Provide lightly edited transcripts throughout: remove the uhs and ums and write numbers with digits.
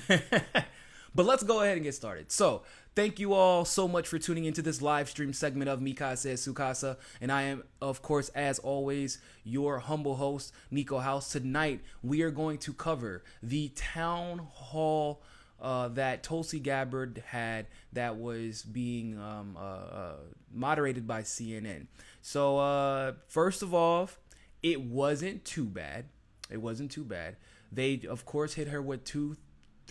But let's go ahead and get started. So, thank you all so much for tuning into this live stream segment of Mikasa Sukasa. And I am, of course, as always, your humble host, Niko House. Tonight, we are going to cover the town hall that Tulsi Gabbard had that was being moderated by CNN. So, first of all, it wasn't too bad. They, of course, hit her with two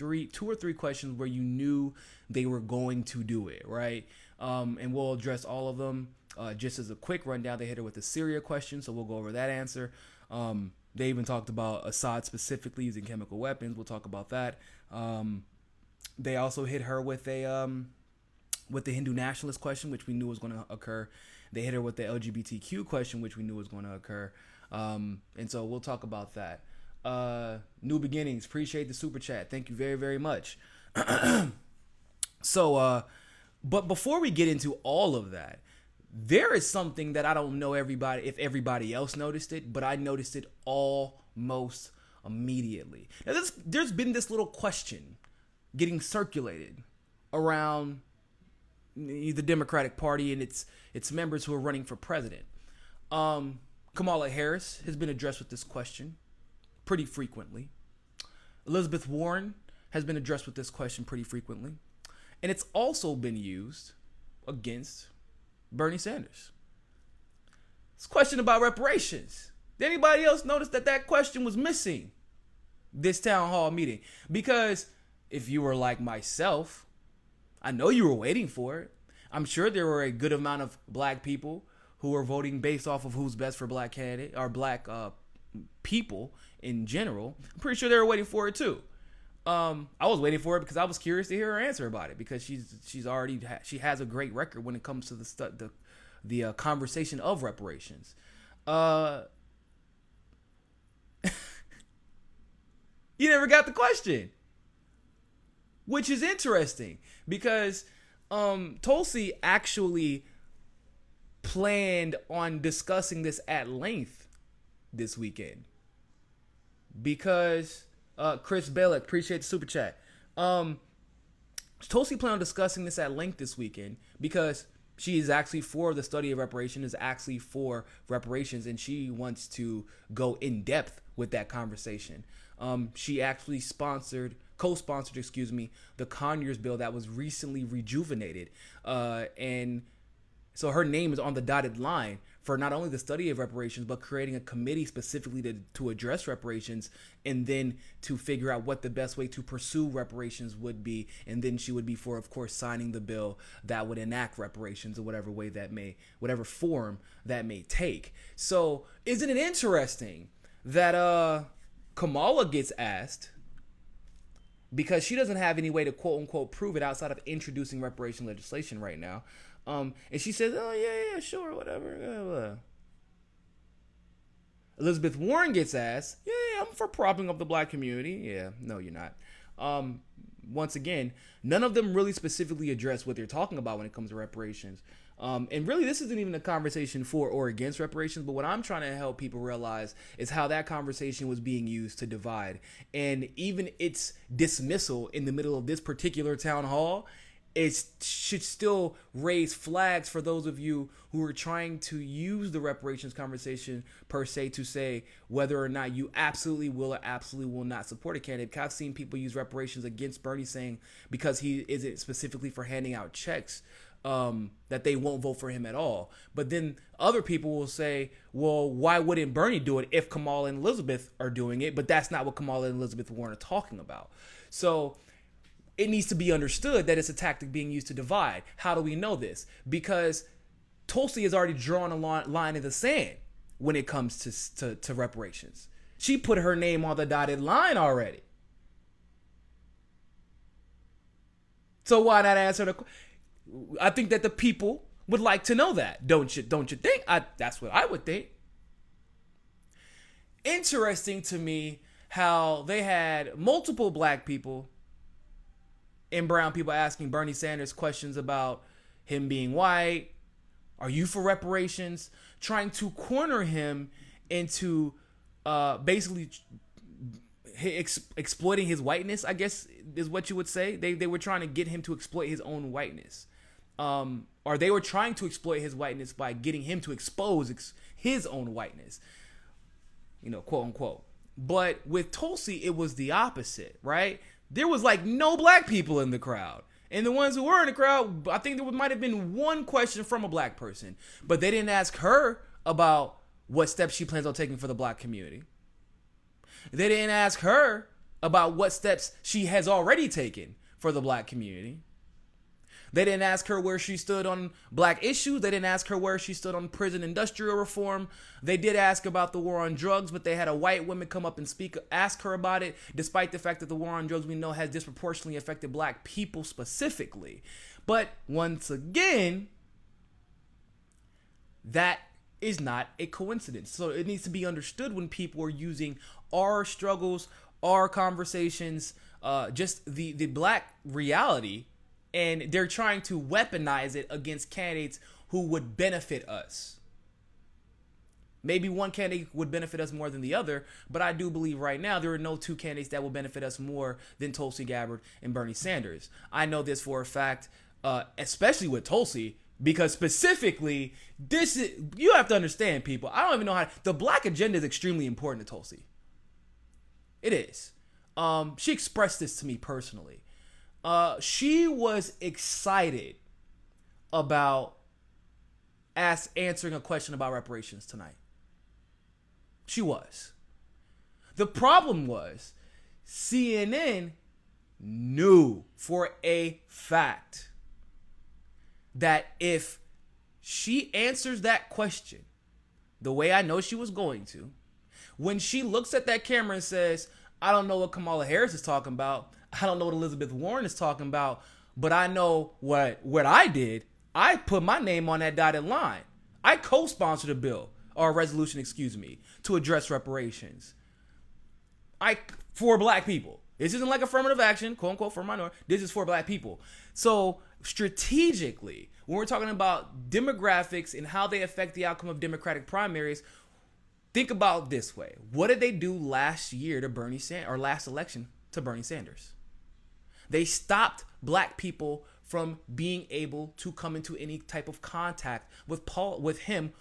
or three questions where you knew they were going to do it, right? And we'll address all of them. Just as a quick rundown, they hit her with the Syria question, so we'll go over that answer. They even talked about Assad specifically using chemical weapons. We'll talk about that. They also hit her with the Hindu nationalist question, which we knew was going to occur. They hit her with the LGBTQ question, which we knew was going to occur. And so we'll talk about that. New beginnings. Appreciate the super chat. Thank you very, very much. So, but before we get into all of that, there is something that I don't know if everybody else noticed it, but I noticed it almost immediately. Now, there's been this little question getting circulated around the Democratic Party and its members who are running for president. Kamala Harris has been addressed with this question pretty frequently. Elizabeth Warren has been addressed with this question pretty frequently. And it's also been used against Bernie Sanders. This question about reparations. Did anybody else notice that question was missing this town hall meeting? Because if you were like myself, I know you were waiting for it. I'm sure there were a good amount of black people who were voting based off of who's best for black candidate or black people in general. I'm pretty sure they were waiting for it too. I was waiting for it because I was curious to hear her answer about it, because she has a great record when it comes to the conversation of reparations. You never got the question, which is interesting because Tulsi actually planned on discussing this at length this weekend, because Chris Balick, appreciate the super chat. Tulsi planned on discussing this at length this weekend because she is actually for the study of reparations, and she wants to go in depth with that conversation. She actually co-sponsored, the Conyers bill that was recently rejuvenated, and so her name is on the dotted line for not only the study of reparations, but creating a committee specifically to address reparations, and then to figure out what the best way to pursue reparations would be. And then she would be for, of course, signing the bill that would enact reparations in whatever form that may take. So isn't it interesting that Kamala gets asked, because she doesn't have any way to quote unquote prove it outside of introducing reparation legislation right now. And she says, oh, yeah, sure, whatever. Elizabeth Warren gets asked, yeah, I'm for propping up the black community. Yeah, no, you're not. Once again, none of them really specifically address what they're talking about when it comes to reparations. And really, this isn't even a conversation for or against reparations, but what I'm trying to help people realize is how that conversation was being used to divide. And even its dismissal in the middle of this particular town hall, it should still raise flags for those of you who are trying to use the reparations conversation per se to say whether or not you absolutely will or absolutely will not support a candidate. I've seen people use reparations against Bernie, saying because he isn't specifically for handing out checks, that they won't vote for him at all. But then other people will say, well, why wouldn't Bernie do it if Kamala and Elizabeth are doing it? But that's not what Kamala and Elizabeth Warren are talking about. So it needs to be understood that it's a tactic being used to divide. How do we know this? Because Tulsi has already drawn a line in the sand when it comes to reparations. She put her name on the dotted line already. So why not answer the question? I think that the people would like to know that, don't you think? That's what I would think. Interesting to me how they had multiple black people and brown people asking Bernie Sanders questions about him being white. Are you for reparations? Trying to corner him into basically exploiting his whiteness, I guess is what you would say. They were trying to get him to exploit his own whiteness. Or they were trying to exploit his whiteness by getting him to expose his own whiteness. Quote unquote. But with Tulsi, it was the opposite, right? There was like no black people in the crowd. And the ones who were in the crowd, I think there might have been one question from a black person. But they didn't ask her about what steps she plans on taking for the black community. They didn't ask her about what steps she has already taken for the black community. They didn't ask her where she stood on black issues. They didn't ask her where she stood on prison industrial reform. They did ask about the war on drugs, but they had a white woman come up and ask her about it, despite the fact that the war on drugs we know has disproportionately affected black people specifically. But once again, that is not a coincidence. So it needs to be understood when people are using our struggles, our conversations, just the black reality, and they're trying to weaponize it against candidates who would benefit us. Maybe one candidate would benefit us more than the other, but I do believe right now there are no two candidates that will benefit us more than Tulsi Gabbard and Bernie Sanders. I know this for a fact, especially with Tulsi, because specifically, you have to understand, people. I don't even know how the black agenda is extremely important to Tulsi. It is. She expressed this to me personally. She was excited about answering a question about reparations tonight. She was. The problem was CNN knew for a fact that if she answers that question the way I know she was going to, when she looks at that camera and says, I don't know what Kamala Harris is talking about, I don't know what Elizabeth Warren is talking about, but I know what I did. I put my name on that dotted line. I co-sponsored a bill, or a resolution, to address reparations. For black people. This isn't like affirmative action, quote unquote, for minority. This is for black people. So strategically, when we're talking about demographics and how they affect the outcome of Democratic primaries, think about it this way. What did they do last year to Bernie Sanders, or last election to Bernie Sanders? They stopped black people from being able to come into any type of contact with him,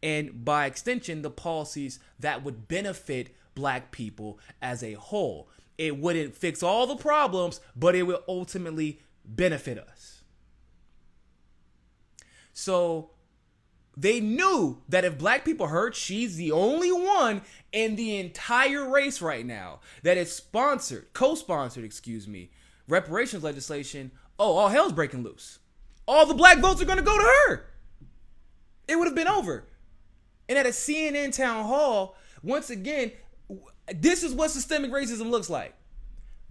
and by extension, the policies that would benefit black people as a whole. It wouldn't fix all the problems, but it will ultimately benefit us. So they knew that if black people heard she's the only one in the entire race right now that is co-sponsored, reparations legislation, all hell's breaking loose. All the black votes are going to go to her. It would have been over. And at a CNN town hall, once again, this is what systemic racism looks like.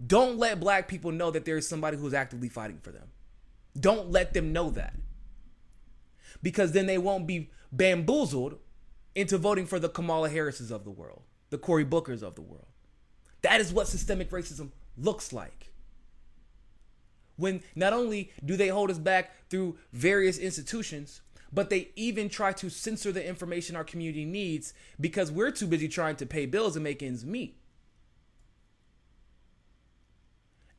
Don't let black people know that there is somebody who's actively fighting for them. Don't let them know that. Because then they won't be bamboozled into voting for the Kamala Harrises of the world, the Cory Bookers of the world. That is what systemic racism looks like. When not only do they hold us back through various institutions, but they even try to censor the information our community needs because we're too busy trying to pay bills and make ends meet.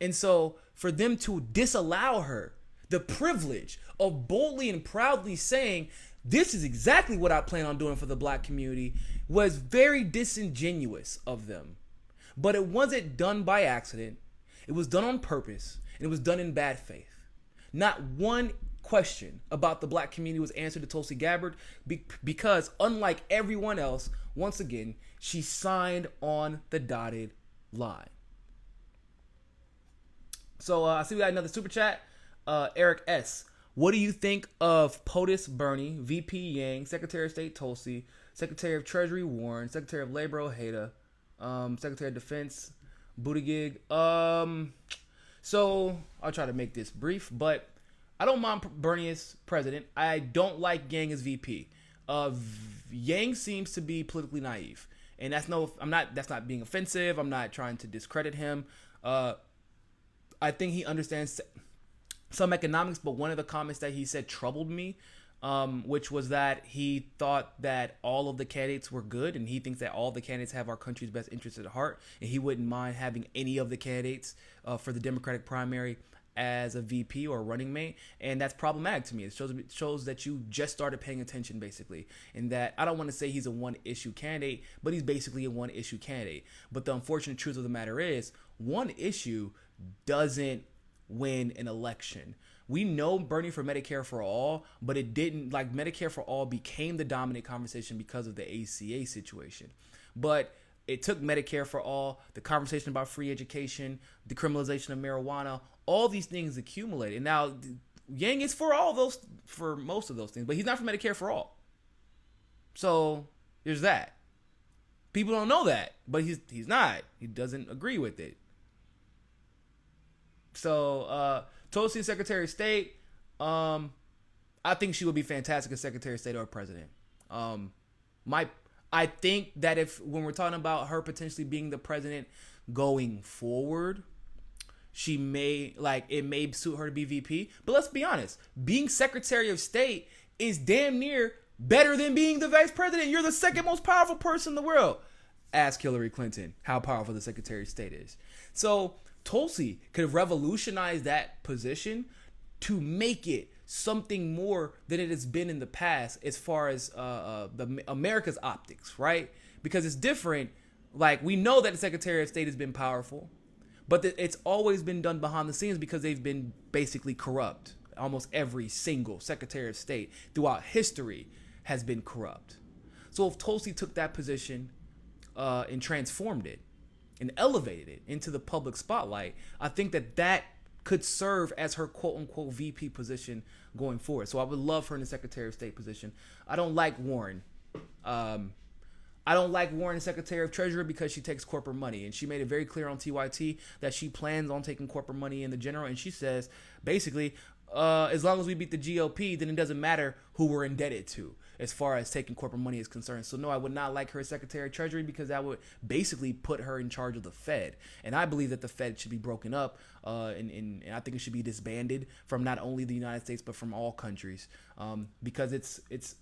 And so for them to disallow her the privilege of boldly and proudly saying, this is exactly what I plan on doing for the black community, was very disingenuous of them. But it wasn't done by accident. It was done on purpose. And it was done in bad faith. Not one question about the black community was answered to Tulsi Gabbard because, unlike everyone else, once again, she signed on the dotted line. So I see we got another super chat. Eric S. What do you think of POTUS Bernie, VP Yang, Secretary of State Tulsi, Secretary of Treasury Warren, Secretary of Labor Ojeda, Secretary of Defense Buttigieg? So I'll try to make this brief, but I don't mind Bernie as president. I don't like Yang as VP. Yang seems to be politically naive, and that's not being offensive. I'm not trying to discredit him. I think he understands some economics, but one of the comments that he said troubled me. which was that he thought that all of the candidates were good, and he thinks that all the candidates have our country's best interests at heart, and he wouldn't mind having any of the candidates for the Democratic primary as a VP or a running mate, and that's problematic to me. It shows that you just started paying attention, basically, and that I don't want to say he's a one-issue candidate, but he's basically a one-issue candidate. But the unfortunate truth of the matter is, one issue doesn't win an election. We know Bernie for Medicare for all, but it didn't, like, Medicare for all became the dominant conversation because of the ACA situation. But it took Medicare for all, the conversation about free education, the criminalization of marijuana, all these things accumulated. And now Yang is for all those, for most of those things, but he's not for Medicare for all. So there's that. People don't know that, but he's not. He doesn't agree with it. So Tulsi, Secretary of State, I think she would be fantastic as Secretary of State or President. I think that when we're talking about her potentially being the president going forward, it may suit her to be VP. But let's be honest, being Secretary of State is damn near better than being the Vice President. You're the second most powerful person in the world. Ask Hillary Clinton how powerful the Secretary of State is. So Tulsi could have revolutionized that position to make it something more than it has been in the past as far as the America's optics, right? Because it's different. Like, we know that the Secretary of State has been powerful, but it's always been done behind the scenes because they've been basically corrupt. Almost every single Secretary of State throughout history has been corrupt. So if Tulsi took that position and transformed it and elevated it into the public spotlight, I think that could serve as her quote-unquote VP position going forward. So I would love her in the Secretary of State position. I don't like Warren. I don't like Warren as Secretary of Treasury because she takes corporate money. And she made it very clear on TYT that she plans on taking corporate money in the general. And she says, basically, as long as we beat the GOP, then it doesn't matter who we're indebted to as far as taking corporate money is concerned. So no, I would not like her as Secretary of Treasury because that would basically put her in charge of the Fed. And I believe that the Fed should be broken up and I think it should be disbanded from not only the United States, but from all countries because it's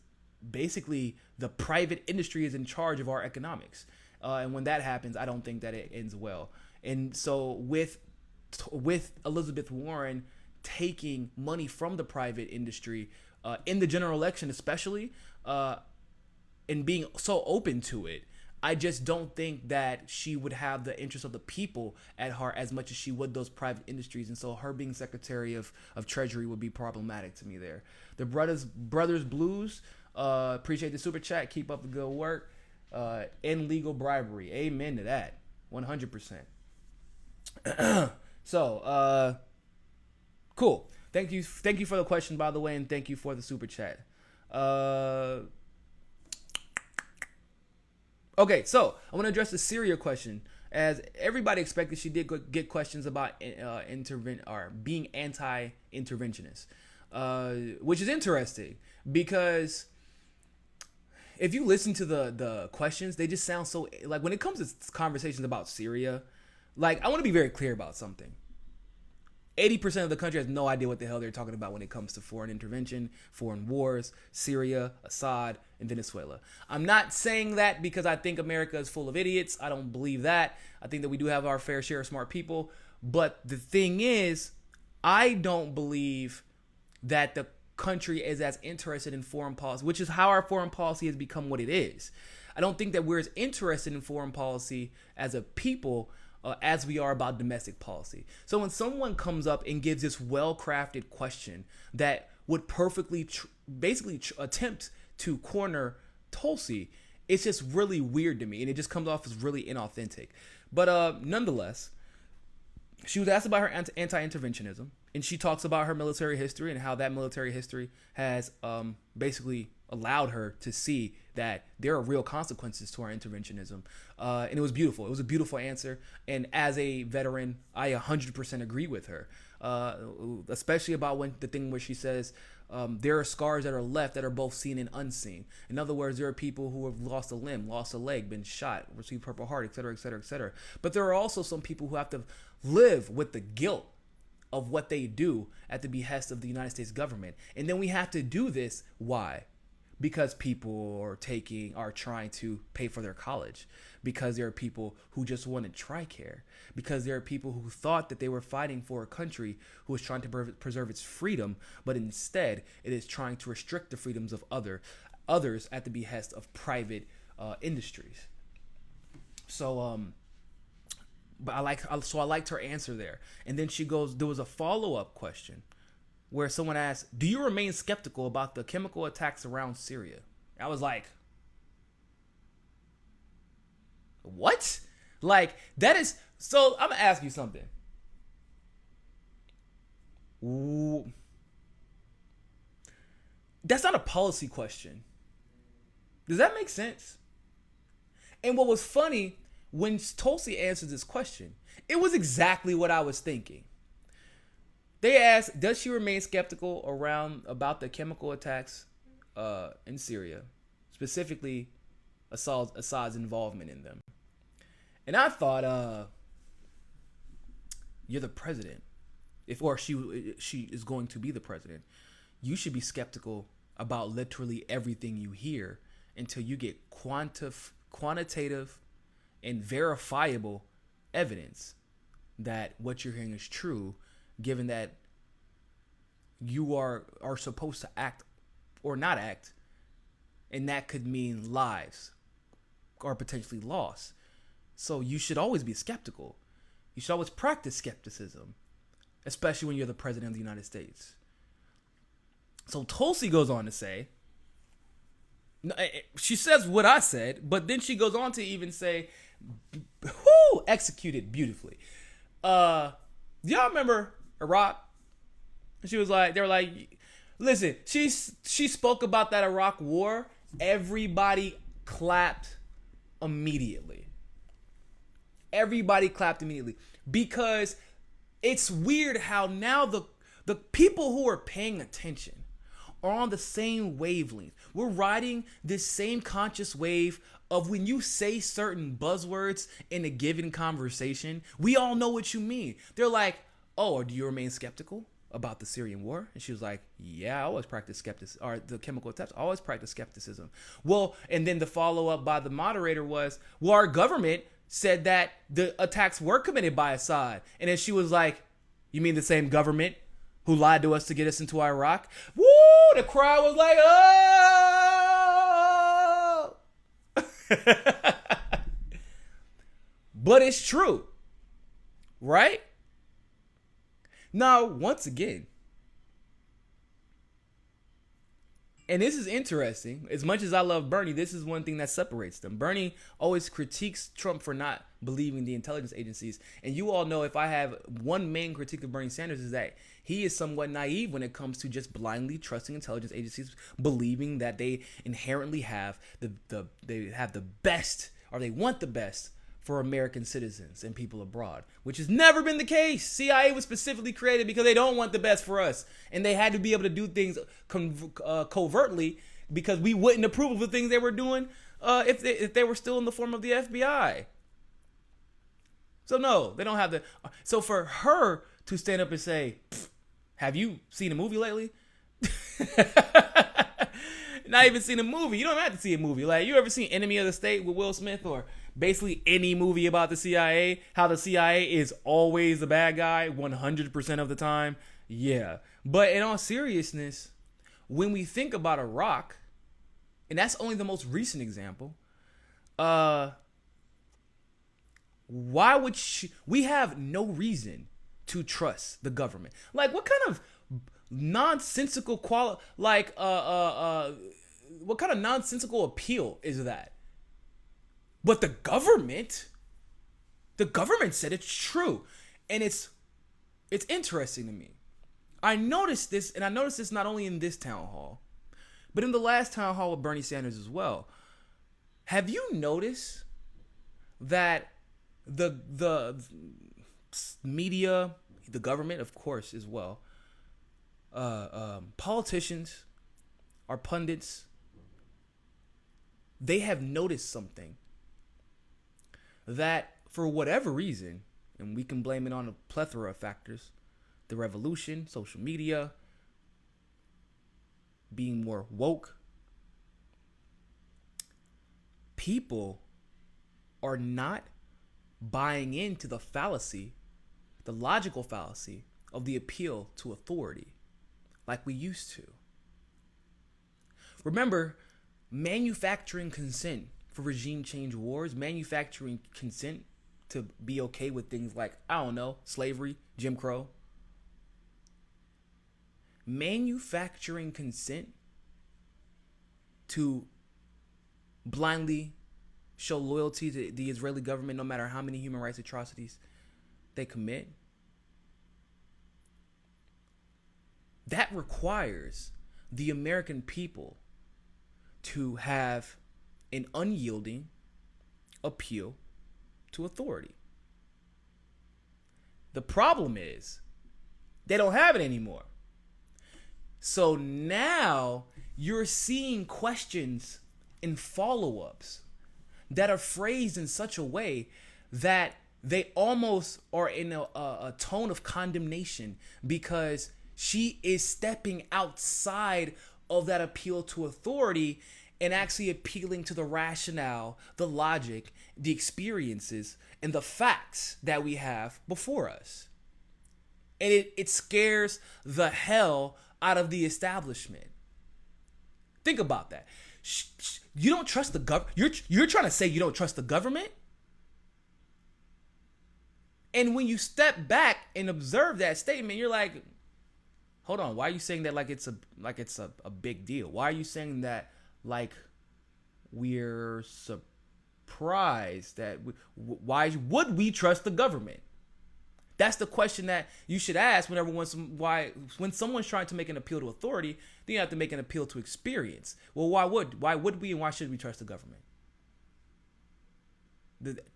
basically the private industry is in charge of our economics. And when that happens, I don't think that it ends well. And so with Elizabeth Warren taking money from the private industry in the general election especially, and being so open to it, I just don't think that she would have the interest of the people at heart as much as she would those private industries. And so her being Secretary of Treasury would be problematic to me there. The Brothers Blues, appreciate the super chat. Keep up the good work. End legal bribery. Amen to that. 100%. So, cool. Thank you for the question, by the way, and thank you for the super chat. Okay, so I want to address the Syria question. As everybody expected, she did get questions about being anti-interventionist, which is interesting because if you listen to the questions, they just sound so, like, when it comes to conversations about Syria, like, I want to be very clear about something. 80% of the country has no idea what the hell they're talking about when it comes to foreign intervention, foreign wars, Syria, Assad, and Venezuela. I'm not saying that because I think America is full of idiots. I don't believe that. I think that we do have our fair share of smart people. But the thing is, I don't believe that the country is as interested in foreign policy, which is how our foreign policy has become what it is. I don't think that we're as interested in foreign policy as a people as we are about domestic policy. So when someone comes up and gives this well-crafted question that would perfectly attempt to corner Tulsi, it's just really weird to me, and it just comes off as really inauthentic. But nonetheless, she was asked about her anti-interventionism, and she talks about her military history and how that military history has basically allowed her to see that there are real consequences to our interventionism. And it was beautiful. It was a beautiful answer. And as a veteran, I 100% agree with her, especially about the thing where she says there are scars that are left that are both seen and unseen. In other words, there are people who have lost a limb, lost a leg, been shot, received Purple Heart, et cetera, et cetera, et cetera. But there are also some people who have to live with the guilt of what they do at the behest of the United States government. And then we have to do this. Why? Because people are trying to pay for their college, because there are people who just wanted TRICARE, because there are people who thought that they were fighting for a country who was trying to preserve its freedom, but instead it is trying to restrict the freedoms of others at the behest of private industries. So but I liked her answer there. And then she goes, there was a follow-up question where someone asked, do you remain skeptical about the chemical attacks around Syria? I was like, what? Like, that is, so I'm gonna ask you something. Ooh. That's not a policy question. Does that make sense? And what was funny, when Tulsi answered this question, it was exactly what I was thinking. They asked, does she remain skeptical about the chemical attacks in Syria, specifically Assad's involvement in them? And I thought, you're the president. Or she is going to be the president. You should be skeptical about literally everything you hear until you get quantitative and verifiable evidence that what you're hearing is true, given that you are supposed to act or not act, and that could mean lives or potentially loss. So you should always be skeptical. You should always practice skepticism, especially when you're the president of the United States. So Tulsi goes on to say, she says what I said, but then she goes on to even say, executed beautifully. Do y'all remember Iraq? She was like, they were like, listen, she spoke about that Iraq war. Everybody clapped immediately. Everybody clapped immediately, because it's weird how now the people who are paying attention are on the same wavelength. We're riding this same conscious wave of when you say certain buzzwords in a given conversation, we all know what you mean. They're like, oh, do you remain skeptical about the Syrian war? And she was like, yeah, I always practice skepticism, or the chemical attacks, I always practice skepticism. Well, and then the follow-up by the moderator was, well, our government said that the attacks were committed by Assad. And then she was like, you mean the same government who lied to us to get us into Iraq? Woo! The crowd was like, oh! But it's true, right? Now, once again, and this is interesting, as much as I love Bernie, this is one thing that separates them. Bernie always critiques Trump for not believing the intelligence agencies. And you all know, if I have one main critique of Bernie Sanders, is that he is somewhat naive when it comes to just blindly trusting intelligence agencies, believing that they inherently have they have the best, or they want the best for American citizens and people abroad, which has never been the case. CIA was specifically created because they don't want the best for us, and they had to be able to do things covertly, because we wouldn't approve of the things they were doing if they were still in the form of the FBI. So no, they don't have the. So for her to stand up and say, have you seen a movie lately? Not even seen a movie. You don't have to see a movie. Like, you ever seen Enemy of the State with Will Smith, or basically any movie about the CIA? How the CIA is always the bad guy 100% of the time? Yeah. But in all seriousness, when we think about Iraq, and that's only the most recent example, why would we have no reason to trust the government? Like, what kind of nonsensical what kind of nonsensical appeal is that? But the government said it's true. And it's interesting to me. I noticed this, and I noticed this not only in this town hall, but in the last town hall with Bernie Sanders as well. Have you noticed that the media, the government, of course, as well, politicians, our pundits, they have noticed something that, for whatever reason, and we can blame it on a plethora of factors, the revolution, social media, being more woke, people are not buying into the fallacy, the logical fallacy of the appeal to authority like we used to. Remember, manufacturing consent for regime change wars, manufacturing consent to be okay with things like, I don't know, slavery, Jim Crow. Manufacturing consent to blindly show loyalty to the Israeli government no matter how many human rights atrocities they commit. That requires the American people to have an unyielding appeal to authority. The problem is they don't have it anymore. So now you're seeing questions and follow-ups that are phrased in such a way that they almost are in a tone of condemnation because she is stepping outside of that appeal to authority and actually appealing to the rationale, the logic, the experiences, and the facts that we have before us. And it scares the hell out of the establishment. Think about that. You don't trust the government? You're trying to say you don't trust the government? And when you step back and observe that statement, you're like, hold on, why are you saying that like it's a big deal? Why are you saying that like we're surprised that why would we trust the government? That's the question that you should ask when someone's trying to make an appeal to authority. Then you have to make an appeal to experience. Well, why would we and why should we trust the government?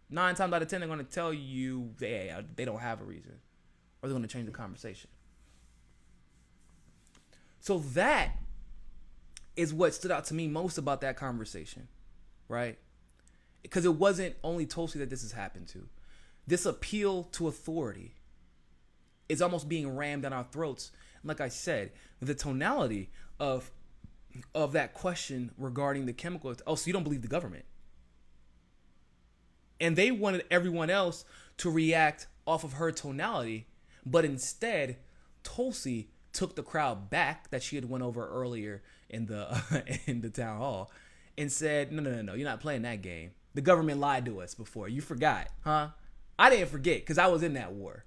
9 times out of 10, they're going to tell you they don't have a reason, or they're going to change the conversation. So that is what stood out to me most about that conversation, right? Because it wasn't only Tulsi that this has happened to. This appeal to authority is almost being rammed down our throats. And like I said, the tonality of that question regarding the chemical, oh, so you don't believe the government. And they wanted everyone else to react off of her tonality, but instead, Tulsi took the crowd back that she had went over earlier in the town hall and said, no, you're not playing that game. The government lied to us before. You forgot, huh? I didn't forget because I was in that war.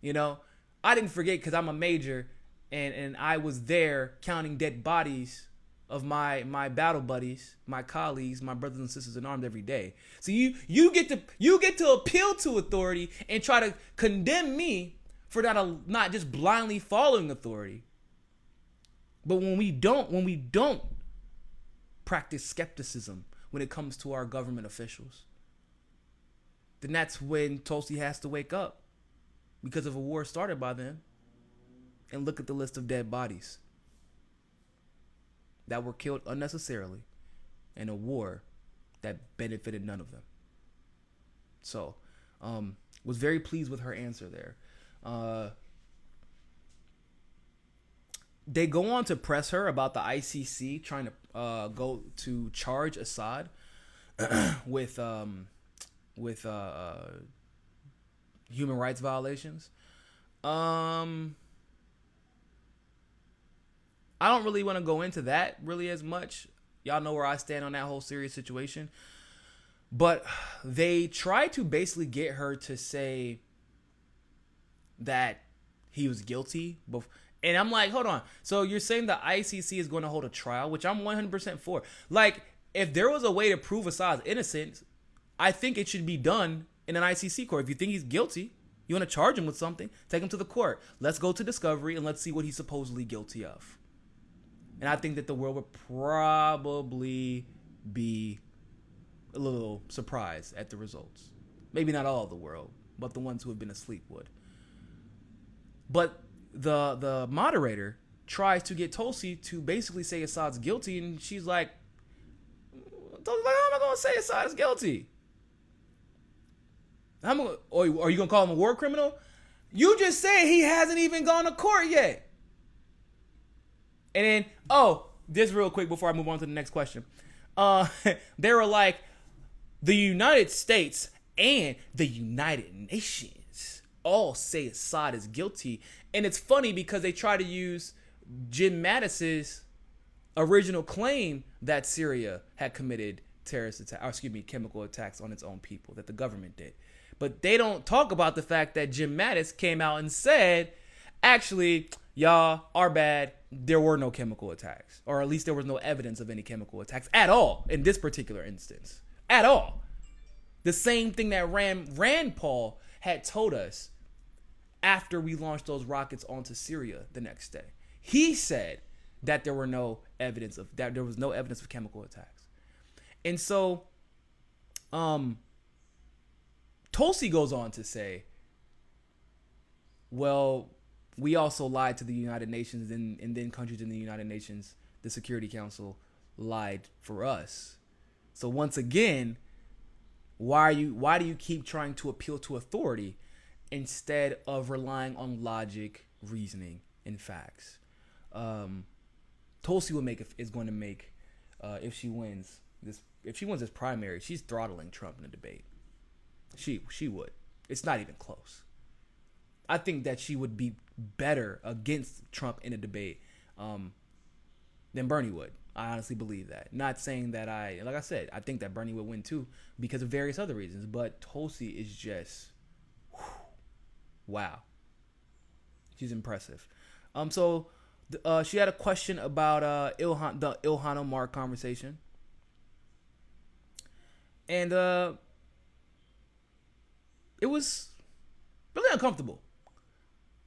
You know, I didn't forget because I'm a major and I was there counting dead bodies of my battle buddies, my colleagues, my brothers and sisters in arms every day. So you get to appeal to authority and try to condemn me for not just blindly following authority. But when we don't practice skepticism when it comes to our government officials, then that's when Tulsi has to wake up because of a war started by them and look at the list of dead bodies that were killed unnecessarily in a war that benefited none of them. So, was very pleased with her answer there. They go on to press her about the ICC trying to go to charge Assad with human rights violations. I don't really want to go into that really as much. Y'all know where I stand on that whole serious situation. But they try to basically get her to say that he was guilty. And I'm like, hold on. So you're saying the ICC is going to hold a trial, which I'm 100% for. Like, if there was a way to prove Assad's innocence, I think it should be done in an ICC court. If you think he's guilty, you want to charge him with something, take him to the court. Let's go to discovery and let's see what he's supposedly guilty of. And I think that the world would probably be a little surprised at the results. Maybe not all of the world, but the ones who have been asleep would. But the moderator tries to get Tulsi to basically say Assad's guilty, and she's like, how am I going to say Assad's guilty? Are you going to call him a war criminal? You just said he hasn't even gone to court yet. And then, this real quick before I move on to the next question. They were like, the United States and the United Nations all say Assad is guilty. And it's funny because they try to use Jim Mattis's original claim that Syria had committed chemical attacks on its own people, that the government did. But they don't talk about the fact that Jim Mattis came out and said, actually, y'all, our bad, there were no chemical attacks. Or at least there was no evidence of any chemical attacks at all in this particular instance. At all. The same thing that Rand Paul had told us after we launched those rockets onto Syria the next day. He said that there was no evidence of chemical attacks. And so Tulsi goes on to say, well, we also lied to the United Nations, and then countries in the United Nations, the Security Council, lied for us. So once again, why do you keep trying to appeal to authority instead of relying on logic, reasoning, and facts? Tulsi is going to make if she wins this primary, she's throttling Trump in the debate. She would. It's not even close. I think that she would be better against Trump in a debate than Bernie would. I honestly believe that. Not saying that like I said, I think that Bernie would win too because of various other reasons. But Tulsi is just, wow. She's impressive. So she had a question about the Ilhan Omar conversation. And it was really uncomfortable.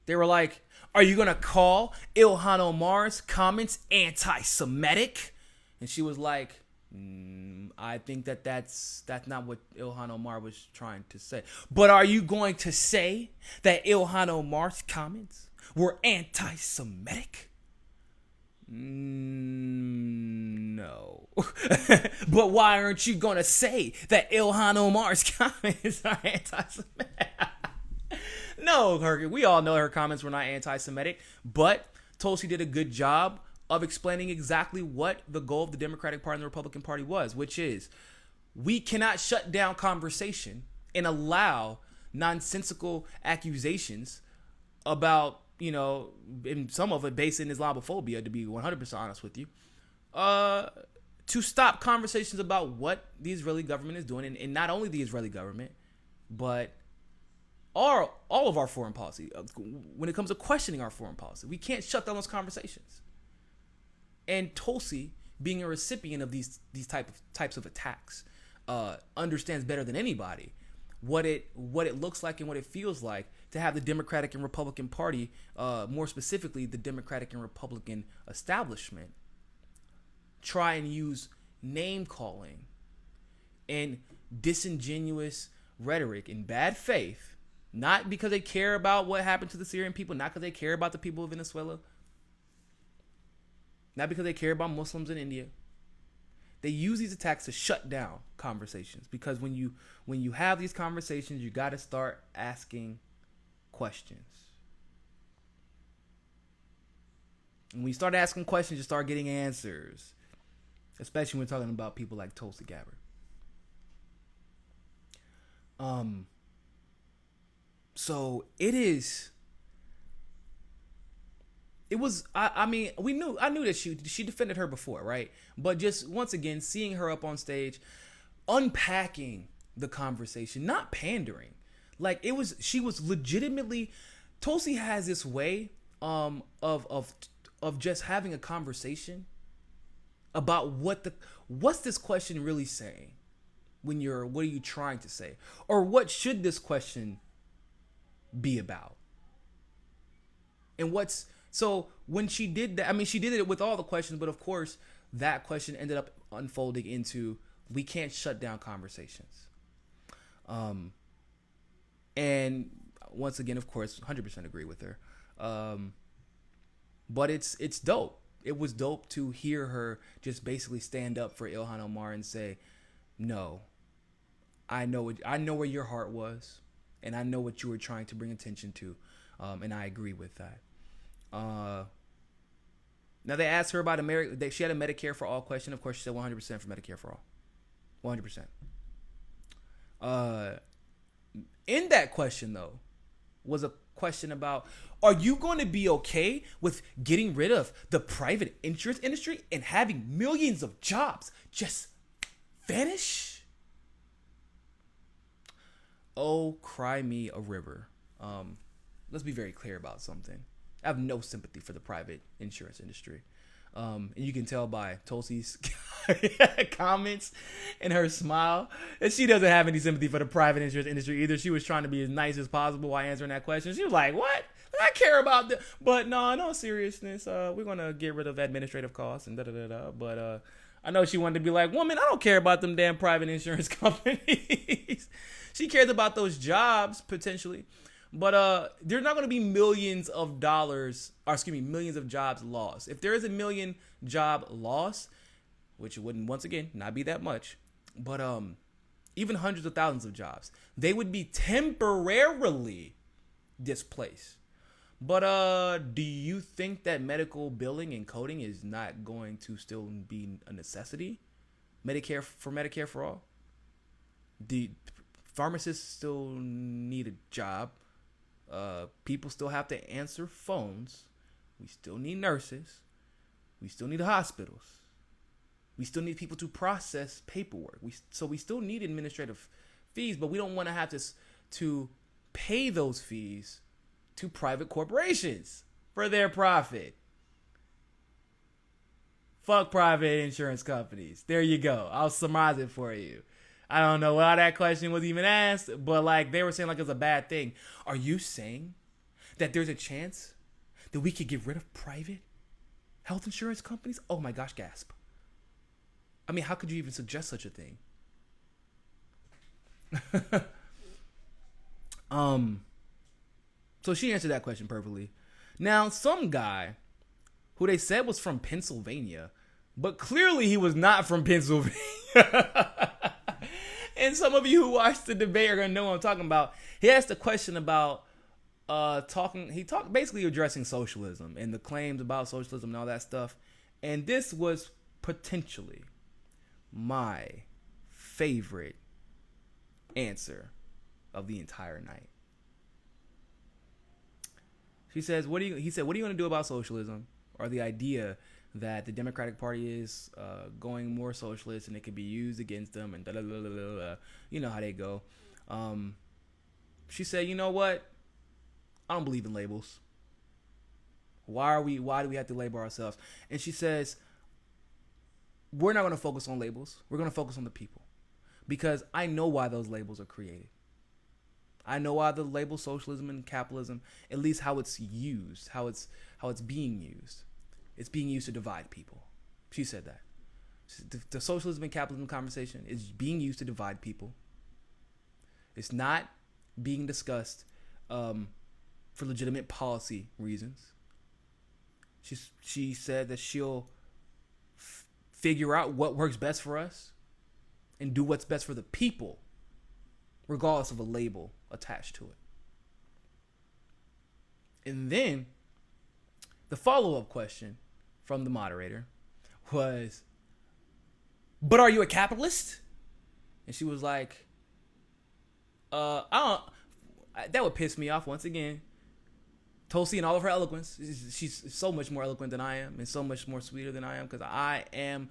They were like, are you going to call Ilhan Omar's comments anti-Semitic? And she was like, I think that's not what Ilhan Omar was trying to say. But are you going to say that Ilhan Omar's comments were anti-Semitic? No. But why aren't you going to say that Ilhan Omar's comments are anti-Semitic? No, we all know her comments were not anti-Semitic, but Tulsi did a good job of explaining exactly what the goal of the Democratic Party and the Republican Party was, which is we cannot shut down conversation and allow nonsensical accusations about, and some of it based in Islamophobia, to be 100% honest with you, to stop conversations about what the Israeli government is doing, and not only the Israeli government, but all of our foreign policy. When it comes to questioning our foreign policy, we can't shut down those conversations. And Tulsi, being a recipient of these types of attacks, understands better than anybody what it looks like and what it feels like to have the Democratic and Republican Party, more specifically the Democratic and Republican establishment, try and use name calling and disingenuous rhetoric in bad faith. Not because they care about what happened to the Syrian people, not because they care about the people of Venezuela, not because they care about Muslims in India. They use these attacks to shut down conversations, because when you have these conversations, you got to start asking questions. And when you start asking questions, you start getting answers, especially when we're talking about people like Tulsi Gabbard. So I knew that she defended her before, right? But just once again, seeing her up on stage, unpacking the conversation, not pandering. Like she was legitimately, Tulsi has this way of just having a conversation about what's this question really saying? What are you trying to say? Or what should this question be about? And so when she did that, she did it with all the questions, but of course that question ended up unfolding into, we can't shut down conversations. And once again, of course, 100% agree with her. But it's dope. It was dope to hear her just basically stand up for Ilhan Omar and say, no, I know where your heart was, and I know what you were trying to bring attention to, And I agree with that. Now they asked her about she had a Medicare for all question. Of course, she said 100% for Medicare for all. 100%. In that question, though, was a question about, are you going to be okay with getting rid of the private insurance industry and having millions of jobs just vanish? Oh, cry me a river. Let's be very clear about something. I have no sympathy for the private insurance industry. And you can tell by Tulsi's comments and her smile that she doesn't have any sympathy for the private insurance industry either. She was trying to be as nice as possible while answering that question. She was like, what? I care about that. But no seriousness. We're going to get rid of administrative costs and da-da-da-da. But I know she wanted to be like, woman, I don't care about them damn private insurance companies. She cares about those jobs, potentially. But there's not going to be millions of jobs lost. If there is a million job loss, which it wouldn't, once again, not be that much, but even hundreds of thousands of jobs, they would be temporarily displaced. But do you think that medical billing and coding is not going to still be a necessity? Medicare for all? The pharmacists still need a job. People still have to answer phones. We still need nurses. We still need hospitals. We still need people to process paperwork. So we still need administrative fees, but we don't want to have to pay those fees to private corporations for their profit. Fuck private insurance companies. There you go. I'll summarize it for you. I don't know why that question was even asked, but like they were saying like it's a bad thing. Are you saying that there's a chance that we could get rid of private health insurance companies? Oh my gosh, gasp. I mean, how could you even suggest such a thing? So she answered that question perfectly. Now, some guy who they said was from Pennsylvania, but clearly he was not from Pennsylvania. And some of you who watched the debate are going to know what I'm talking about. He asked a question about basically addressing socialism and the claims about socialism and all that stuff. And this was potentially my favorite answer of the entire night. He said, what are you going to do about socialism, or the idea that the Democratic Party is going more socialist and it could be used against them and da-da-da-da-da-da. You know how they go. She said, you know what? I don't believe in labels. Why do we have to label ourselves? And she says, we're not going to focus on labels. We're going to focus on the people. Because I know why those labels are created. I know why the label socialism and capitalism, at least how it's used, how it's being used. It's being used to divide people. She said that. The socialism and capitalism conversation is being used to divide people. It's not being discussed for legitimate policy reasons. She said that she'll figure out what works best for us and do what's best for the people, regardless of a label attached to it. And then the follow-up question from the moderator was, but are you a capitalist? And she was like, I don't, that would piss me off once again. Tulsi and all of her eloquence, she's so much more eloquent than I am and so much more sweeter than I am, because I am,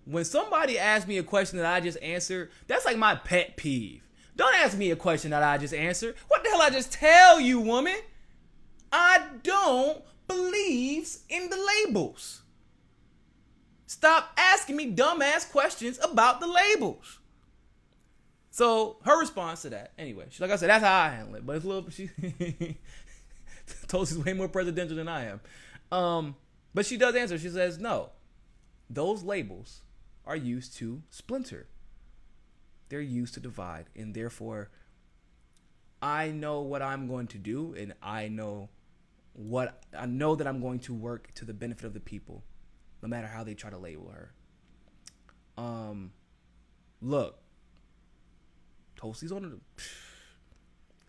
when somebody asks me a question that I just answered, that's like my pet peeve. Don't ask me a question that I just answered. What the hell I just tell you, woman? I don't believe in the labels. Stop asking me dumbass questions about the labels. So her response to that, anyway, like I said, that's how I handle it. But it's a little, Tulsi's way more presidential than I am. But she does answer. She says, no, those labels are used to splinter. They're used to divide. And therefore, I know what I'm going to do. And I know that I'm going to work to the benefit of the people, no matter how they try to label her. Look, Tulsi's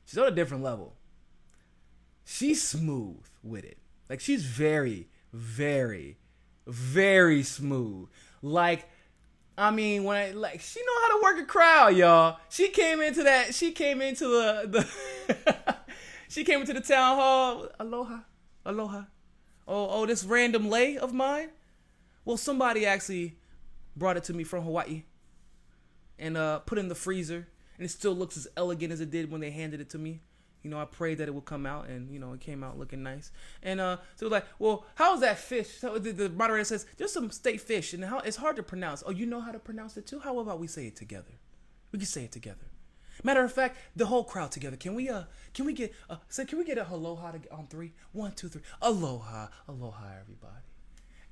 she's on a different level. she's smooth with it. Like, she's very, very, very smooth. Like, I mean, she know how to work a crowd, y'all. She came into the she came into the town hall. Aloha. Oh, this random lei of mine. Well, somebody actually brought it to me from Hawaii and put it in the freezer, and it still looks as elegant as it did when they handed it to me. You know, I prayed that it would come out, and, you know, it came out looking nice. And so it was like, well, how's that fish? So the moderator says, there's some state fish, and it's hard to pronounce. Oh, you know how to pronounce it too? How about we say it together? We can say it together. Matter of fact, the whole crowd together. Can we get a aloha on 3? 1, 2, 3. Aloha, everybody.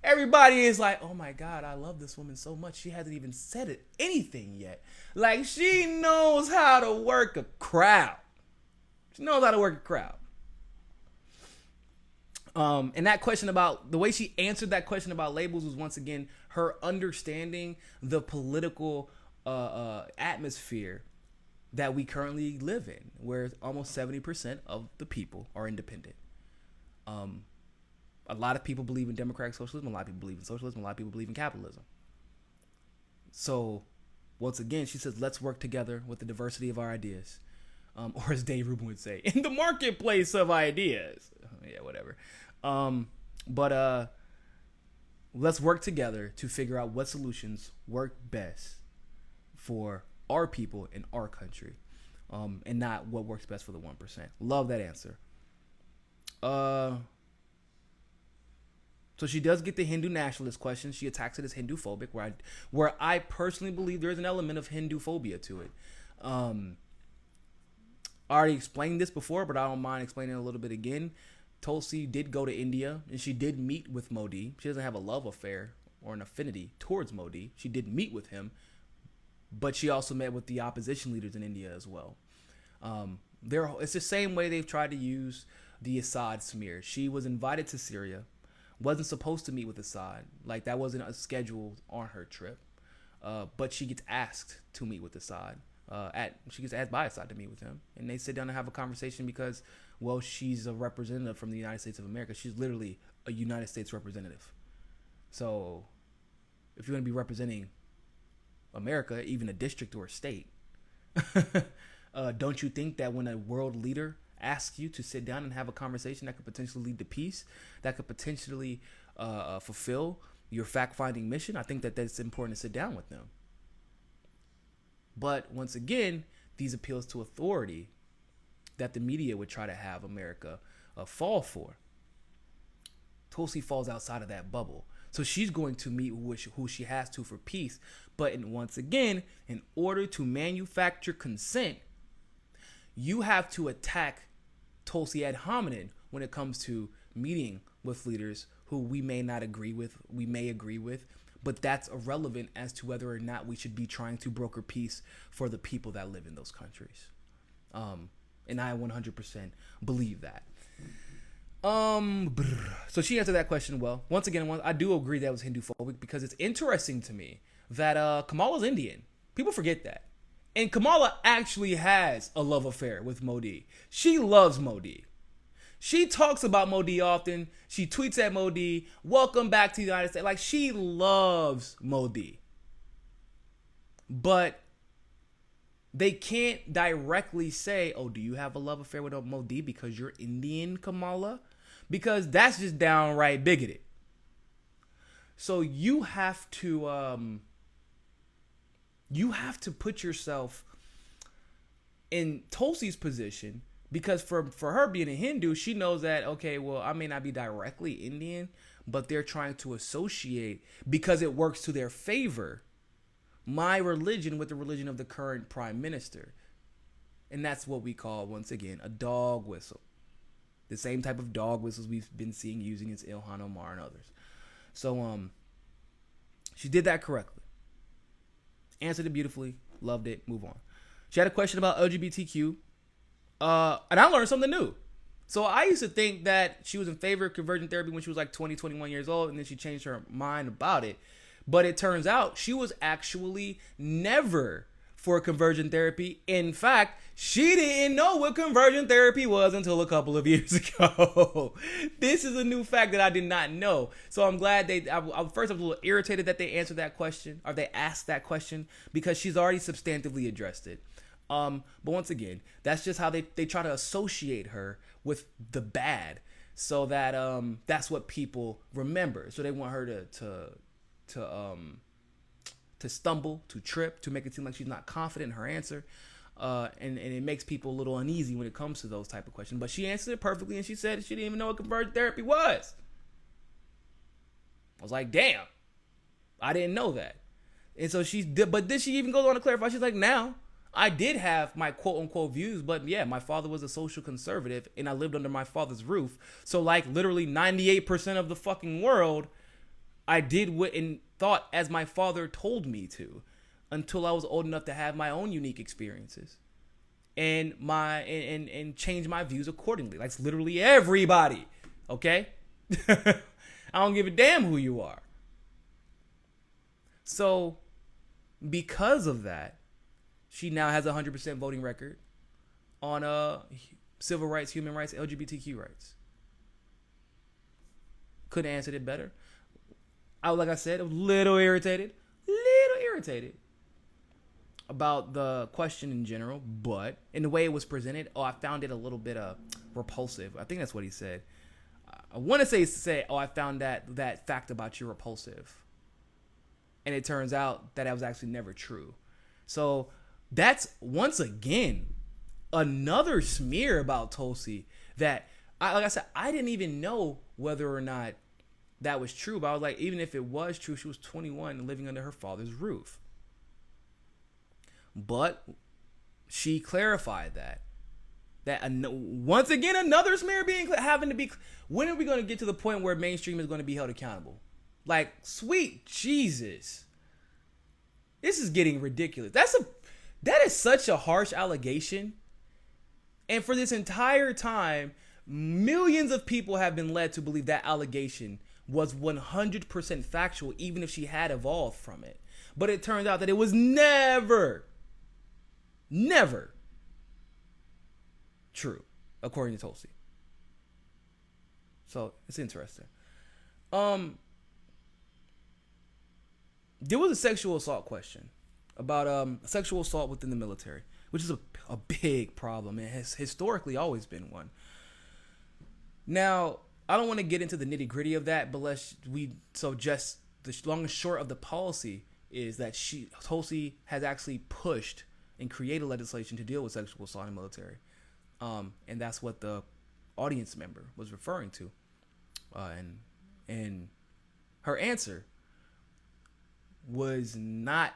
Everybody is like, oh my God, I love this woman so much. She hasn't even said anything yet. Like, she knows how to work a crowd. She knows how to work a crowd. And that question about the way she answered that question about labels was, once again, her understanding the political atmosphere that we currently live in, where almost 70% of the people are independent. A lot of people believe in democratic socialism. A lot of people believe in socialism. A lot of people believe in capitalism. So, once again, she says, let's work together with the diversity of our ideas. Or as Dave Rubin would say, in the marketplace of ideas. Yeah, whatever. But let's work together to figure out what solutions work best for our people in our country, and not what works best for the 1%. Love that answer. So she does get the Hindu nationalist question. She attacks it as Hindu phobic, where I personally believe there's an element of Hindu phobia to it. I already explained this before, but I don't mind explaining it a little bit again. Tulsi did go to India, and she did meet with Modi. She doesn't have a love affair or an affinity towards Modi. She did meet with him, but she also met with the opposition leaders in India as well. It's the same way they've tried to use the Assad smear. She was invited to Syria, wasn't supposed to meet with Assad. Like, that wasn't scheduled on her trip. But she gets asked to meet with Assad. She gets asked by Assad to meet with him, and they sit down and have a conversation because, well, she's a representative from the United States of America. She's literally a United States representative. So if you're going to be representing America, even a district or a state, don't you think that when a world leader asks you to sit down and have a conversation that could potentially lead to peace, that could potentially fulfill your fact-finding mission, I think that that's important to sit down with them. But once again, these appeals to authority that the media would try to have America fall for, Tulsi falls outside of that bubble. So she's going to meet who she has to for peace. But once again, in order to manufacture consent, you have to attack Tulsi ad hominem when it comes to meeting with leaders who we may not agree with, we may agree with, but that's irrelevant as to whether or not we should be trying to broker peace for the people that live in those countries. And I 100% believe that. So she answered that question well. Once again, I do agree that was Hindu phobic, because it's interesting to me that Kamala's Indian. People forget that. And Kamala actually has a love affair with Modi. She loves Modi. She talks about Modi often. She tweets at Modi, welcome back to the United States. Like, she loves Modi. But they can't directly say, oh, do you have a love affair with Modi because you're Indian, Kamala? Because that's just downright bigoted. So you have to put yourself in Tulsi's position, because for her being a Hindu, she knows that, okay, well, I may not be directly Indian, but they're trying to associate, because it works to their favor, my religion with the religion of the current prime minister. And that's what we call, once again, a dog whistle. The same type of dog whistles we've been seeing using is Ilhan Omar and others. So she did that correctly. Answered it beautifully. Loved it. Move on. She had a question about LGBTQ. And I learned something new. So I used to think that she was in favor of conversion therapy when she was like 20, 21 years old, and then she changed her mind about it. But it turns out she was actually never for conversion therapy. In fact, she didn't know what conversion therapy was until a couple of years ago. This is a new fact that I did not know. So I'm glad first I was a little irritated that they answered that question, or they asked that question, because she's already substantively addressed it. But once again, that's just how they try to associate her with the bad, so that that's what people remember. So they want her to stumble, to trip, to make it seem like she's not confident in her answer. And it makes people a little uneasy when it comes to those type of questions. But she answered it perfectly, and she said she didn't even know what conversion therapy was. I was like, damn, I didn't know that. And so but then she even goes on to clarify. She's like, now, I did have my quote unquote views, but yeah, my father was a social conservative and I lived under my father's roof. So like literally 98% of the fucking world, I did what and thought as my father told me to, until I was old enough to have my own unique experiences and and change my views accordingly. Like literally everybody. Okay? I don't give a damn who you are. So because of that, she now has a 100% voting record on civil rights, human rights, LGBTQ rights. Couldn't answer it better. Like I said, a little irritated about the question in general, but in the way it was presented, I found it a little bit repulsive. I think that's what he said. I want to say, I found that fact about you repulsive. And it turns out that was actually never true. So that's, once again, another smear about Tulsi that, like I said, I didn't even know whether or not that was true. But I was like, even if it was true, she was 21 and living under her father's roof. But she clarified that once again, another smear having to be. When are we going to get to the point where mainstream is going to be held accountable? Like, sweet Jesus, this is getting ridiculous. That is such a harsh allegation. And for this entire time, millions of people have been led to believe that allegation was 100% factual, even if she had evolved from it. But it turns out that it was never true, according to Tulsi. So it's interesting. There was a sexual assault question about sexual assault within the military, which is a big problem. It has historically always been one. Now, I don't want to get into the nitty gritty of that, but just the long and short of the policy is that Tulsi has actually pushed and created legislation to deal with sexual assault in the military. And that's what the audience member was referring to. And her answer was not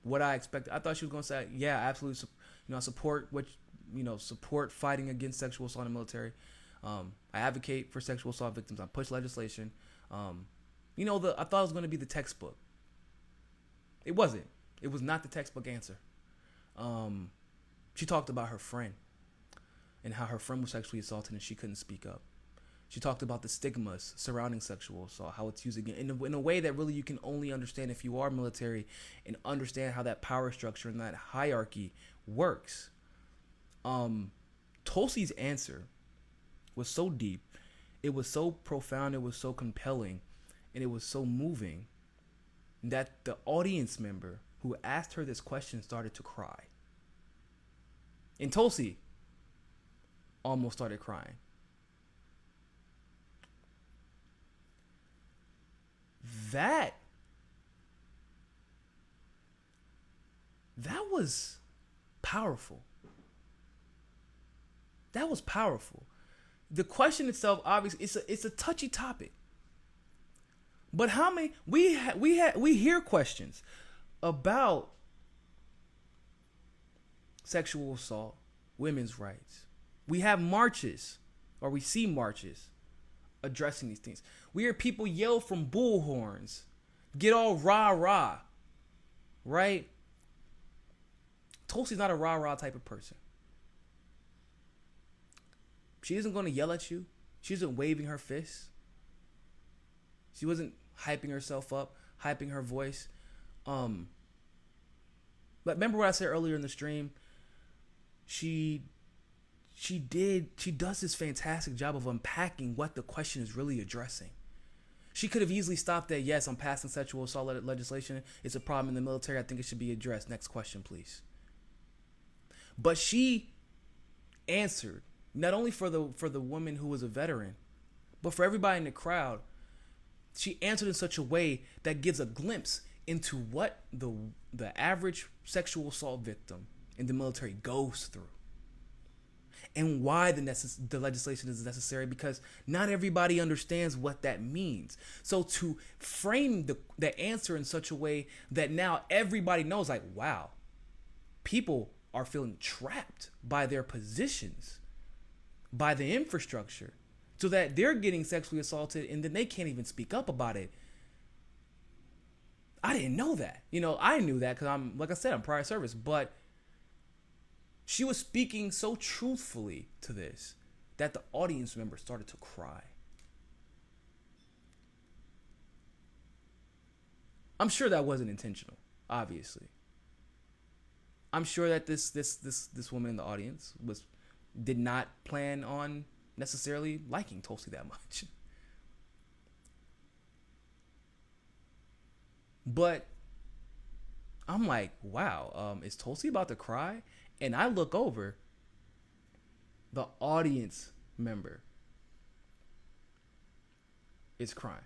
what I expected. I thought she was going to say, yeah, absolutely, support fighting against sexual assault in the military. I advocate for sexual assault victims. I push legislation. I thought it was going to be the textbook. It wasn't. It was not the textbook answer. She talked about her friend and how her friend was sexually assaulted and she couldn't speak up. She talked about the stigmas surrounding sexual assault, how it's used again in a way that really you can only understand if you are military and understand how that power structure and that hierarchy works. Tulsi's answer was so deep, it was so profound, it was so compelling, and it was so moving that the audience member who asked her this question started to cry. And Tulsi almost started crying. That was powerful. That was powerful. The question itself, obviously, it's a touchy topic. But how many we hear questions about sexual assault, women's rights. We have marches, or we see marches addressing these things. We hear people yell from bullhorns, get all rah-rah, right? Tulsi's not a rah-rah type of person. She isn't going to yell at you. She isn't waving her fists. She wasn't hyping herself up, hyping her voice. But remember what I said earlier in the stream? She does this fantastic job of unpacking what the question is really addressing. She could have easily stopped at, yes, I'm passing sexual assault legislation. It's a problem in the military. I think it should be addressed. Next question, please. But she answered, not only for the woman who was a veteran, but for everybody in the crowd. She answered in such a way that gives a glimpse into what the average sexual assault victim in the military goes through. And why the legislation is necessary, because not everybody understands what that means. So to frame the answer in such a way that now everybody knows, like, wow, people are feeling trapped by their positions, by the infrastructure, so that they're getting sexually assaulted and then they can't even speak up about it. I didn't know that. I knew that because I'm prior service, but she was speaking so truthfully to this that the audience member started to cry. I'm sure that wasn't intentional, obviously. I'm sure that this woman in the audience did not plan on necessarily liking Tulsi that much. But I'm like, wow, is Tulsi about to cry? And I look over, the audience member is crying.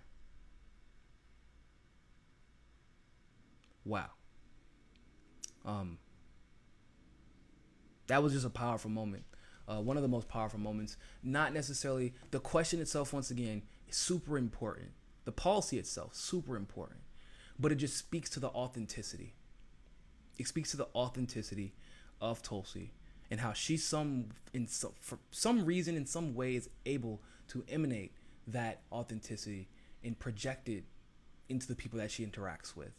Wow. That was just a powerful moment. One of the most powerful moments. Not necessarily, the question itself, once again, is super important. The policy itself, super important. But it just speaks to the authenticity. It speaks to the authenticity of Tulsi and how she for some reason, in some way, is able to emanate that authenticity and project it into the people that she interacts with.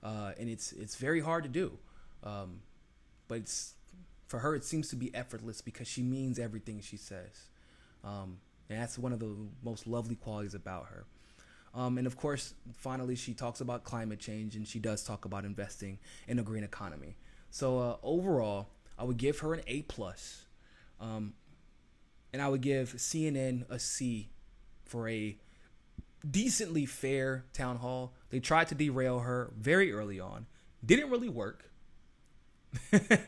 And it's very hard to do. But for her, it seems to be effortless because she means everything she says. And that's one of the most lovely qualities about her. And of course, finally, she talks about climate change, and she does talk about investing in a green economy. So overall, I would give her an A+. And I would give CNN a C for a decently fair town hall. They tried to derail her very early on. Didn't really work.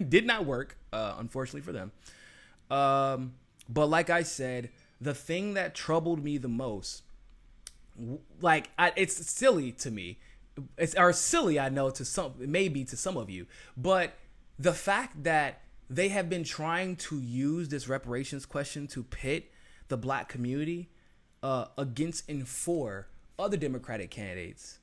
Did not work, unfortunately for them. But like I said, the thing that troubled me the most, it's silly to me. Or silly, I know, maybe to some of you. But the fact that they have been trying to use this reparations question to pit the black community against and for other Democratic candidates.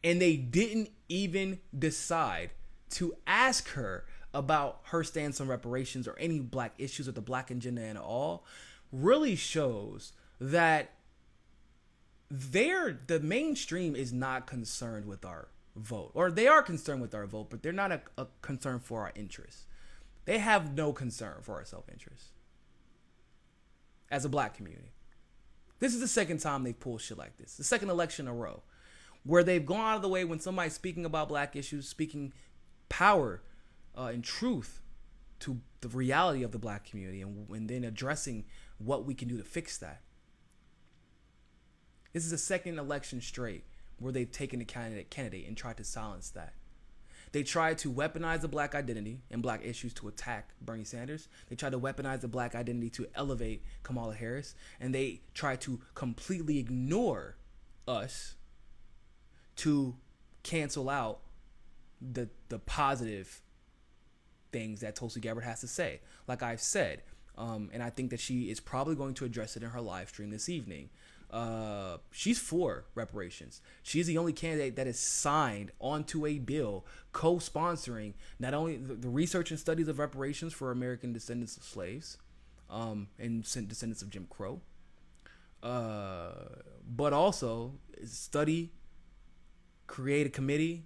And they didn't even decide to ask her about her stance on reparations or any black issues or the black agenda at all, really shows that the mainstream is not concerned with our vote. Or they are concerned with our vote, but they're not a concern for our interests. They have no concern for our self-interest as a black community. This is the second time they've pulled shit like this. The second election in a row where they've gone out of the way when somebody's speaking about black issues, speaking power and truth to the reality of the black community, and then addressing what we can do to fix that. This is the second election straight where they've taken a candidate and tried to silence that. They tried to weaponize the black identity and black issues to attack Bernie Sanders. They tried to weaponize the black identity to elevate Kamala Harris. And they tried to completely ignore us to cancel out the positive things that Tulsi Gabbard has to say. Like I've said, and I think that she is probably going to address it in her live stream this evening. She's for reparations. She's the only candidate that is signed onto a bill co-sponsoring not only the research and studies of reparations for American descendants of slaves and descendants of Jim Crow, but also create a committee,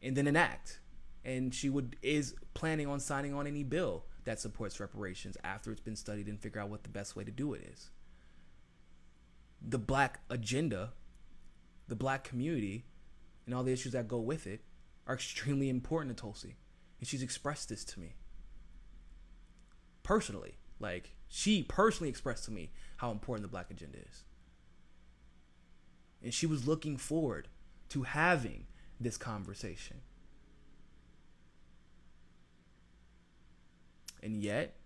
and then enact. And she is planning on signing on any bill that supports reparations after it's been studied and figure out what the best way to do it is. The black agenda, the black community, and all the issues that go with it are extremely important to Tulsi. And she's expressed this to me. Personally. Like, she personally expressed to me how important the black agenda is. And she was looking forward to having this conversation. And yet,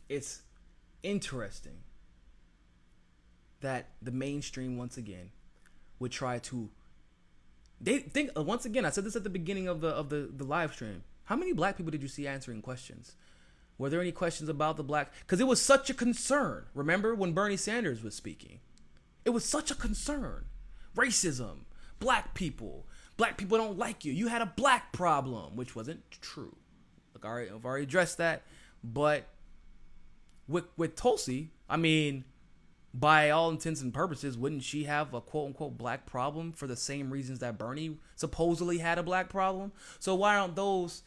it's interesting that the mainstream, once again, would try to... They think, once again, I said this at the beginning of the live stream. How many black people did you see answering questions? Were there any questions about the black? Because it was such a concern. Remember when Bernie Sanders was speaking? It was such a concern. Racism, black people don't like you. You had a black problem, which wasn't true. Look, I've already addressed that. But with Tulsi, I mean, by all intents and purposes, wouldn't she have a quote unquote black problem for the same reasons that Bernie supposedly had a black problem? So why aren't those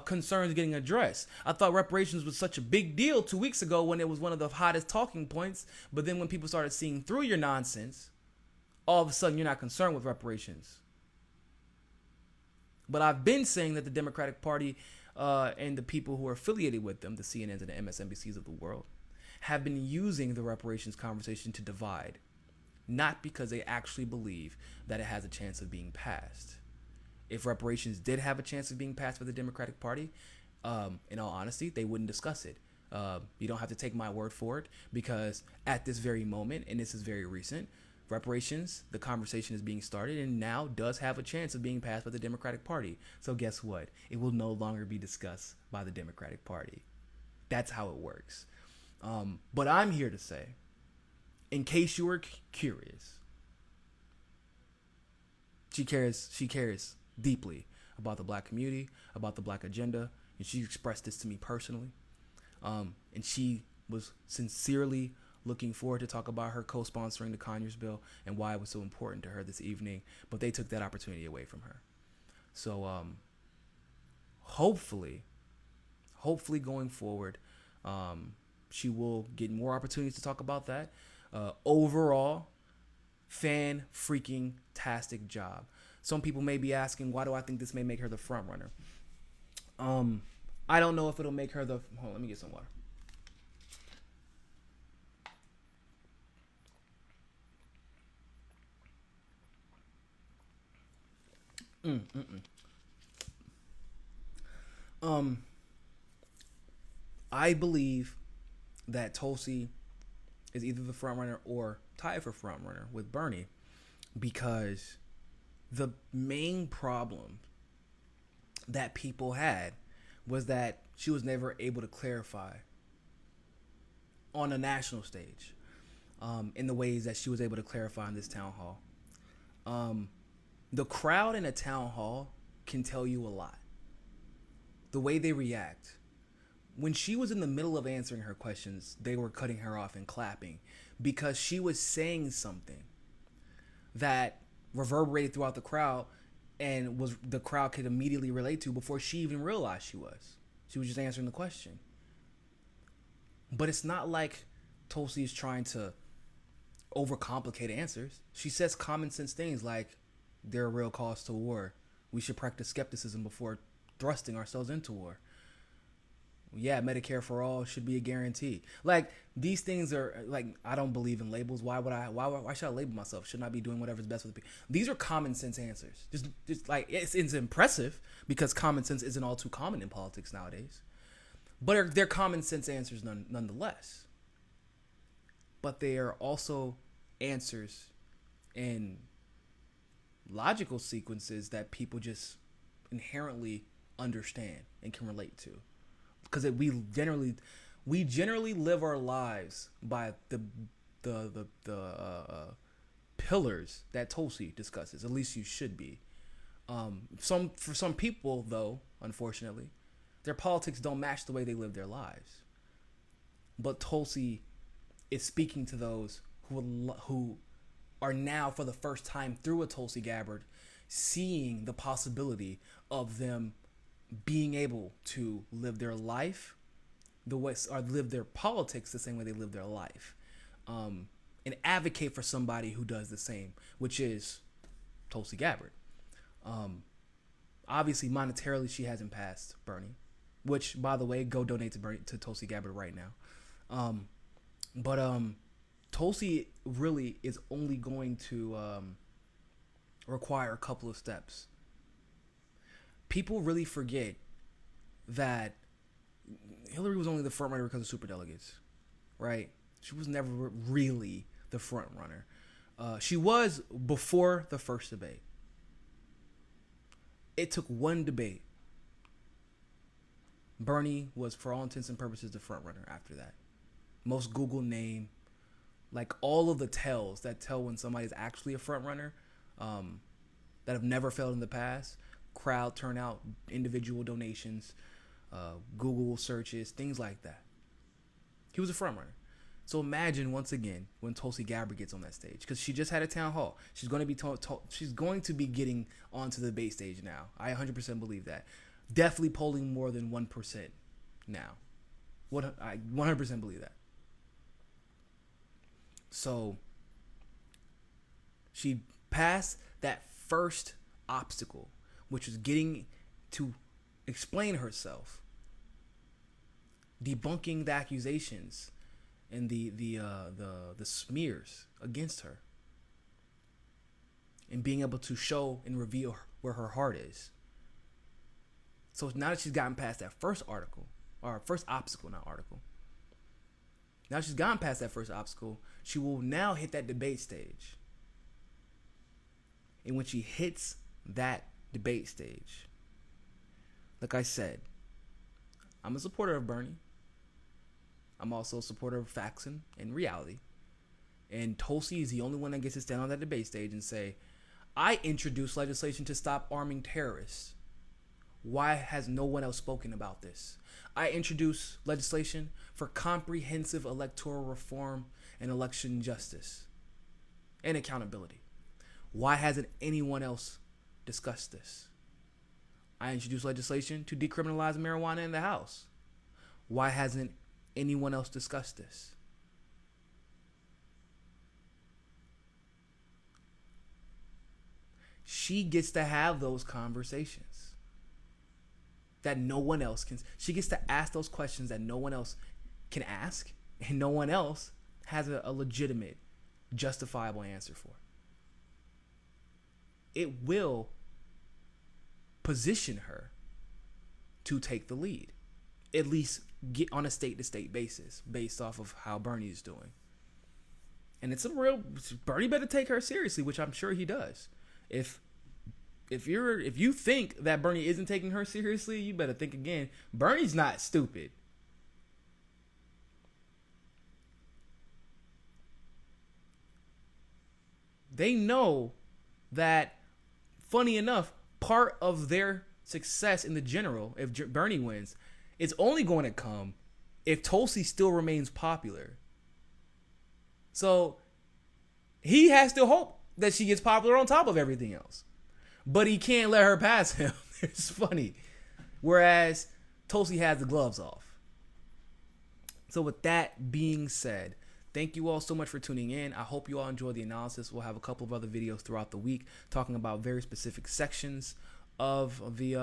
concerns getting addressed? I thought reparations was such a big deal 2 weeks ago when it was one of the hottest talking points. But then when people started seeing through your nonsense, all of a sudden you're not concerned with reparations. But I've been saying that the Democratic Party and the people who are affiliated with them, the CNNs and the MSNBCs of the world, have been using the reparations conversation to divide, not because they actually believe that it has a chance of being passed. If reparations did have a chance of being passed by the Democratic Party, in all honesty, they wouldn't discuss it. You don't have to take my word for it, because at this very moment, and this is very recent, reparations, the conversation is being started and now does have a chance of being passed by the Democratic Party. So guess what? It will no longer be discussed by the Democratic Party. That's how it works. But I'm here to say, in case you were curious, she cares deeply about the black community, about the black agenda, and she expressed this to me personally. And she was sincerely looking forward to talk about her co-sponsoring the Conyers bill and why it was so important to her this evening, but they took that opportunity away from her. So hopefully going forward, she will get more opportunities to talk about that. Overall, fan-freaking-tastic job. Some people may be asking, why do I think this may make her the front runner? I don't know if it'll make her the... Hold on, let me get some water. I believe that Tulsi is either the front runner or tied for front runner with Bernie, because the main problem that people had was that she was never able to clarify on a national stage in the ways that she was able to clarify in this town hall. The crowd in a town hall can tell you a lot. The way they react. When she was in the middle of answering her questions, they were cutting her off and clapping because she was saying something that reverberated throughout the crowd and was the crowd could immediately relate to before she even realized she was. She was just answering the question. But it's not like Tulsi is trying to overcomplicate answers. She says common sense things like, there are real cause to war. We should practice skepticism before thrusting ourselves into war. Yeah, Medicare for all should be a guarantee. Like, these things are like, I don't believe in labels. Why should I label myself? Shouldn't I be doing whatever's best for the people? These are common sense answers. Just like, it's impressive because common sense isn't all too common in politics nowadays. But they're common sense answers nonetheless. But they are also answers in logical sequences that people just inherently understand and can relate to, because we generally live our lives by the pillars that Tulsi discusses. At least you should be. For some people, though, unfortunately, their politics don't match the way they live their lives. But Tulsi is speaking to those who are now, for the first time through a Tulsi Gabbard, seeing the possibility of them being able to live their life the way, or live their politics the same way they live their life. and advocate for somebody who does the same, which is Tulsi Gabbard. Obviously, monetarily, she hasn't passed Bernie, which, by the way, go donate to Tulsi Gabbard right now. But Tulsi really is only going to require a couple of steps. People really forget that Hillary was only the front runner because of superdelegates, right? She was never really the front runner. She was before the first debate. It took one debate. Bernie was, for all intents and purposes, the front runner after that. Most Google name, like all of the tells that tell when somebody's actually a front runner, that have never failed in the past: crowd turnout, individual donations, Google searches, things like that. He was a front runner. So imagine once again when Tulsi Gabbard gets on that stage, because she just had a town hall. She's going to be she's going to be getting onto the debate stage now. I 100% believe that. Definitely polling more than 1% now. I 100% believe that. So she passed that first obstacle, which was getting to explain herself, debunking the accusations and the smears against her, and being able to show and reveal where her heart is. So now that she's gotten past that first obstacle, now she's gotten past that first obstacle, she will now hit that debate stage. And when she hits that debate stage, like I said, I'm a supporter of Bernie. I'm also a supporter of facts and reality. And Tulsi is the only one that gets to stand on that debate stage and say, I introduced legislation to stop arming terrorists. Why has no one else spoken about this? I introduced legislation for comprehensive electoral reform and election justice and accountability. Why hasn't anyone else discussed this? I introduced legislation to decriminalize marijuana in the House. Why hasn't anyone else discussed this? She gets to have those conversations that no one else can. She gets to ask those questions that no one else can ask, and no one else has a legitimate, justifiable answer for. It will position her to take the lead, at least get on a state-to-state basis based off of how Bernie is doing. And it's Bernie better take her seriously, which I'm sure he does. If you think that Bernie isn't taking her seriously, you better think again. Bernie's not stupid. They know that, funny enough, part of their success in the general, if Bernie wins, it's only going to come if Tulsi still remains popular. So he has to hope that she gets popular on top of everything else. But he can't let her pass him. It's funny. Whereas Tulsi has the gloves off. So with that being said, thank you all so much for tuning in. I hope you all enjoyed the analysis. We'll have a couple of other videos throughout the week talking about very specific sections of the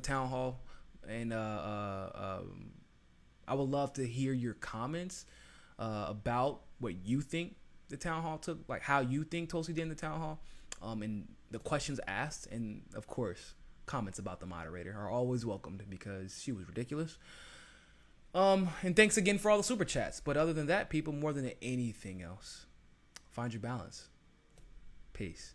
town hall. And I would love to hear your comments about what you think the town hall took, like how you think Tulsi did in the town hall, and the questions asked, and of course comments about the moderator are always welcomed because she was ridiculous. And thanks again for all the super chats. But other than that, people, more than anything else, find your balance. Peace.